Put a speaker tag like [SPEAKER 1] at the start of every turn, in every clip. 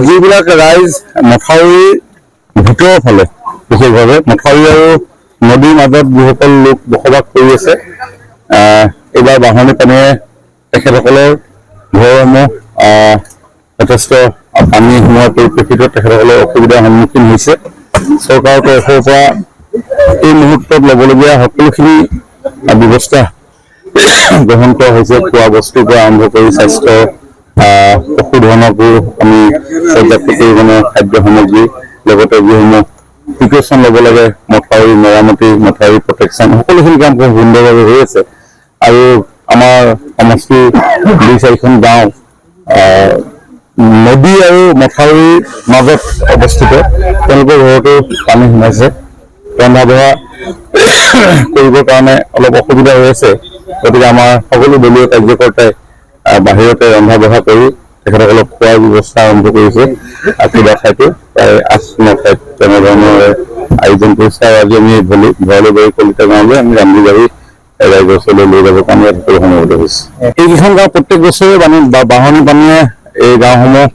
[SPEAKER 1] যিবিলাক ৰাইজ মথাউৰিৰ ভিতৰৰ ফালে বিশেষভাৱে মথাউৰি আৰু নদীৰ মাজত যিসকল লোক বসবাস কৰি আছে, এইবাৰ বাঢ়নী পানীয়ে তেখেতসকলৰ ঘৰসমূহ যথেষ্ট পানী সোমোৱাৰ পৰিপ্ৰেক্ষিতত তেখেতসকলৰ অসুবিধাৰ সন্মুখীন হৈছে। চৰকাৰৰ তৰফৰ পৰা এই মুহূৰ্তত ল'বলগীয়া সকলোখিনি ব্যৱস্থা গ্ৰহণ কৰা হৈছে। খোৱা বস্তুৰ পৰা আৰম্ভ কৰি স্বাস্থ্য পশুধনকো আমি পৰ্যাপ্ত পৰিমাণৰ খাদ্য সামগ্ৰী, লগতে যিসমূহ প্ৰিকশ্যন ল'ব লাগে, মথাউৰি মেৰামতি, মথাউৰি প্ৰটেকশ্যন, সকলোখিনি কাম খুব সুন্দৰভাৱে হৈ আছে। আৰু আমাৰ সমষ্টিৰ 2-4খন গাঁও নদী আৰু মথাউৰিৰ মাজত অৱস্থিত, তেওঁলোকৰ ঘৰতো পানী সোমাইছে। ৰন্ধা বঢ়া কৰিবৰ কাৰণে অলপ অসুবিধা হৈ আছে, গতিকে আমাৰ সকলো দলীয় কাৰ্যকৰ্তাই বাহিৰতে ৰন্ধা বঢ়া কৰি তেখেতসকলক খোৱাৰ ব্যৱস্থা আৰম্ভ কৰিছে। কিবা ঠাইতো প্ৰায় 8-9 ঠাইত তেনেধৰণৰ আয়োজন কৰিছে। আৰু আজি আমি ভৰালিবাৰী কলিতা গাঁৱলৈ আমি ৰান্ধি বাঢ়ি ৰাইজৰ ওচৰলৈ লৈ যাবৰ কাৰণে সকলো সমবেত হৈছে। এইকেইখন গাঁও প্ৰত্যেক বছৰে বাঢ়নী পানীয়ে এই গাঁওসমূহ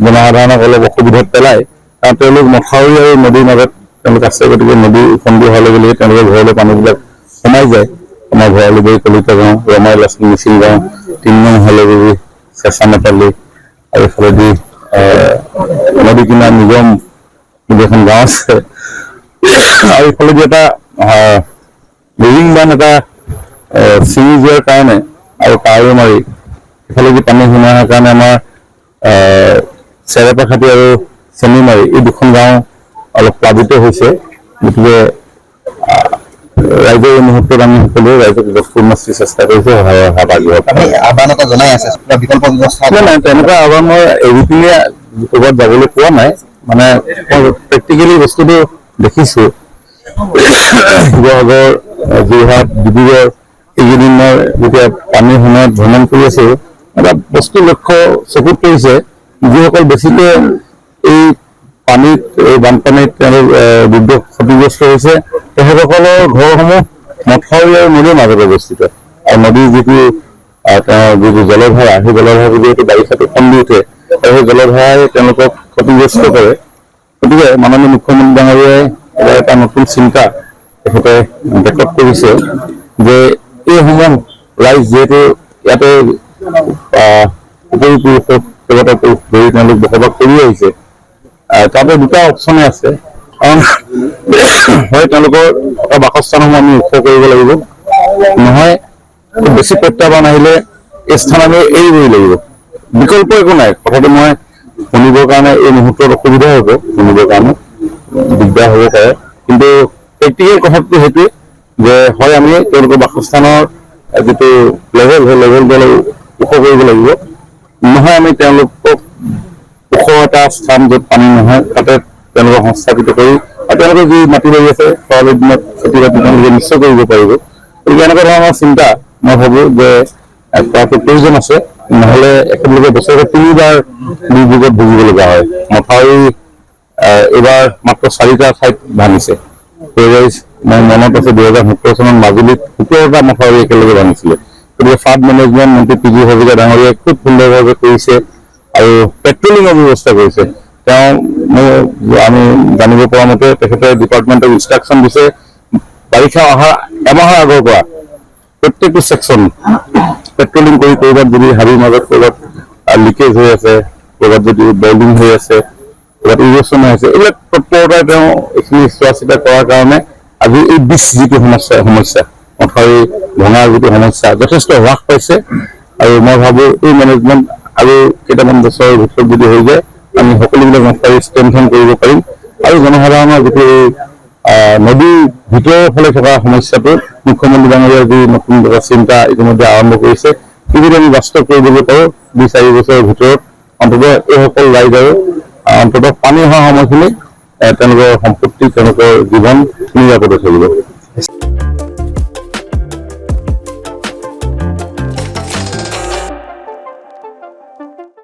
[SPEAKER 1] জনসাধাৰণক অলপ অসুবিধাত পেলায়, কাৰণ তেওঁলোক মথাউৰি আৰু নদীৰ মাজত তেওঁলোক আছে। গতিকে নদী উফন্দি হোৱাৰ লগে লগে তেওঁলোকৰ ঘৰলৈ পানীবিলাক সোমাই যায়। আমাৰ ভৰালিবাৰী কলিতা গাঁও, ৰমাই লাচিত মিচিং গাঁও, 3 নং হালগুৰি, চেঁচা নেপালী, আৰু এইফালেদি নদী কিনাৰ নিগম বুলি এখন গাঁও আছে, আৰু এইফালেদি এটা বিৰিং বান্ধ এটা ছিঙি যোৱাৰ কাৰণে আৰু কাৱৈ মাৰি এইফালেদি পানী সোমাই কাৰণে আমাৰ চেৰেপাখাটি আৰু চেনিমাৰী এই 2খন গাঁও অলপ প্লাবিত হৈছে। গতিকে ৰাইজৰ এই মুহূৰ্তত আমি সকলোৱে ৰাইজক যথেষ্ট চেষ্টা কৰিছো সহায়ৰ হাত আগবঢ়াব। আহ্বান এটা জনাই আছে, বিকল্প ব্যৱস্থা নাই, তেনেকুৱা আহ্বান মই এৰি পিনে ক'ৰবাত যাবলৈ পোৱা নাই। মানে প্ৰেক্টিকেলি বস্তুটো দেখিছো। শিৱসাগৰ, যোৰহাট, ডিব্ৰুগড় এইকেইদিন মই যেতিয়া পানীৰ সময়ত ভ্ৰমণ কৰি আছো, এটা বস্তু লক্ষ্য চকুত পৰিছে, যিসকল বেছিকৈ এই পানীত, এই বানপানীত তেওঁলোক দুৰ্যোগ ক্ষতিগ্ৰস্ত হৈছে, তেখেতসকলৰ ঘৰসমূহ মথাউৰি আৰু নদীৰ মাজত অৱস্থিত। আৰু নদীৰ যিটো জলধাৰা, সেই জলধাৰা যিহেতু বাৰিষাত উফন্দি উঠে, আৰু সেই জলধাৰাই তেওঁলোকক ক্ষতিগ্ৰস্ত কৰে। গতিকে মাননীয় মুখ্যমন্ত্ৰী ডাঙৰীয়াই এটা নতুন চিন্তা তেখেতে ব্যক্ত কৰিছে যে এইসমূহ ৰাইজ যিহেতু ইয়াতে উপৰি পুৰুষক কেইবাটা পুৰুষ ধৰি তেওঁলোক বসবাস কৰি আহিছে, তাতে 2টা অপশ্যনে আছে। কাৰণ হয় তেওঁলোকৰ বাসস্থানসমূহ আমি ওখ কৰিব লাগিব, নহয় বেছি প্ৰত্যাহ্বান আহিলে এই স্থান আমি এৰিবই লাগিব। বিকল্প একো নাই। কথাটো মই শুনিবৰ কাৰণে এই মুহূৰ্তত অসুবিধা হ'ব, শুনিবৰ কাৰণে দিগদাৰ হ'ব পাৰে, কিন্তু প্ৰেক্টিকেল কথাটো সেইটোৱে যে হয় আমি তেওঁলোকৰ বাসস্থানৰ যিটো লেভেল সেই লেভেলটো ওখ কৰিব লাগিব, নহয় আমি তেওঁলোকক ওখ এটা স্থান য'ত পানী নহয় তাতে তেওঁলোকক সংস্থাপিত কৰি আৰু তেওঁলোকে যি মাটি বাৰী আছে খৰালি দিনত খেতি বাতি তেওঁলোকে নিশ্চয় কৰিব পাৰিব। গতিকে এনেকুৱা ধৰণৰ চিন্তা মই ভাবোঁ যে কৰাটো প্ৰয়োজন আছে, নহ'লে একেলগে বছৰত 3বাৰ দুৰ্যোগত ভুগিবলগীয়া হয়। মথাউৰি এইবাৰ মাত্ৰ 4টা ঠাইত ভাঙিছে। মোৰ মনত আছে 2017 চনত মাজুলীত 17টা মথাউৰি একেলগে ভাঙিছিলে। গতিকে ফ্লাড মেনেজমেণ্ট মন্ত্ৰী পি জি হাজৰিকা ডাঙৰীয়াই খুব সুন্দৰভাৱে কৰিছে আৰু পেট্ৰলিঙৰ ব্যৱস্থা কৰিছে। আমি জানিব পৰা মতে তেখেতে ডিপাৰ্টমেণ্টক ইনষ্ট্ৰাকশ্যন দিছে বাৰিষা অহাৰ এমাহৰ আগৰ পৰা প্ৰত্যেকটো ছেকশ্যন পেট্ৰলিং কৰি ক'ৰবাত যদি হাবিৰ মাজত ক'ৰবাত লিকেজ হৈ আছে, ক'ৰবাত যদি বইলিং হৈ আছে, ক'ৰবাত ইৰ'শ্যন হৈ আছে, এইবিলাক তৎপৰতাই তেওঁ এইখিনি চোৱা চিতা কৰাৰ কাৰণে আজি এই যিটো সমস্যা মথাউৰি ভঙাৰ যিটো সমস্যা যথেষ্ট হ্ৰাস পাইছে। আৰু মই ভাবোঁ এই মেনেজমেণ্ট আৰু কেইটামান বছৰৰ ভিতৰত যদি হৈ যায় আমি সকলোবিলাক মথাউৰি ষ্ট্ৰেংথেন কৰিব পাৰিম আৰু জনসাধাৰণৰ যিটো নদীৰ ভিতৰৰ ফালে থকা সমস্যাটো মুখ্যমন্ত্ৰী ডাঙৰীয়াৰ যি নতুন চিন্তা ইতিমধ্যে আৰম্ভ কৰিছে সি যদি আমি বাস্তৱ কৰিবলৈ পাৰোঁ 2-4 বছৰৰ ভিতৰত অন্ততঃ এইসকল ৰাইজ আৰু অন্ততঃ পানী অহা সময়খিনি তেওঁলোকৰ সম্পত্তি তেওঁলোকৰ জীৱন নিৰাপদে থাকিব।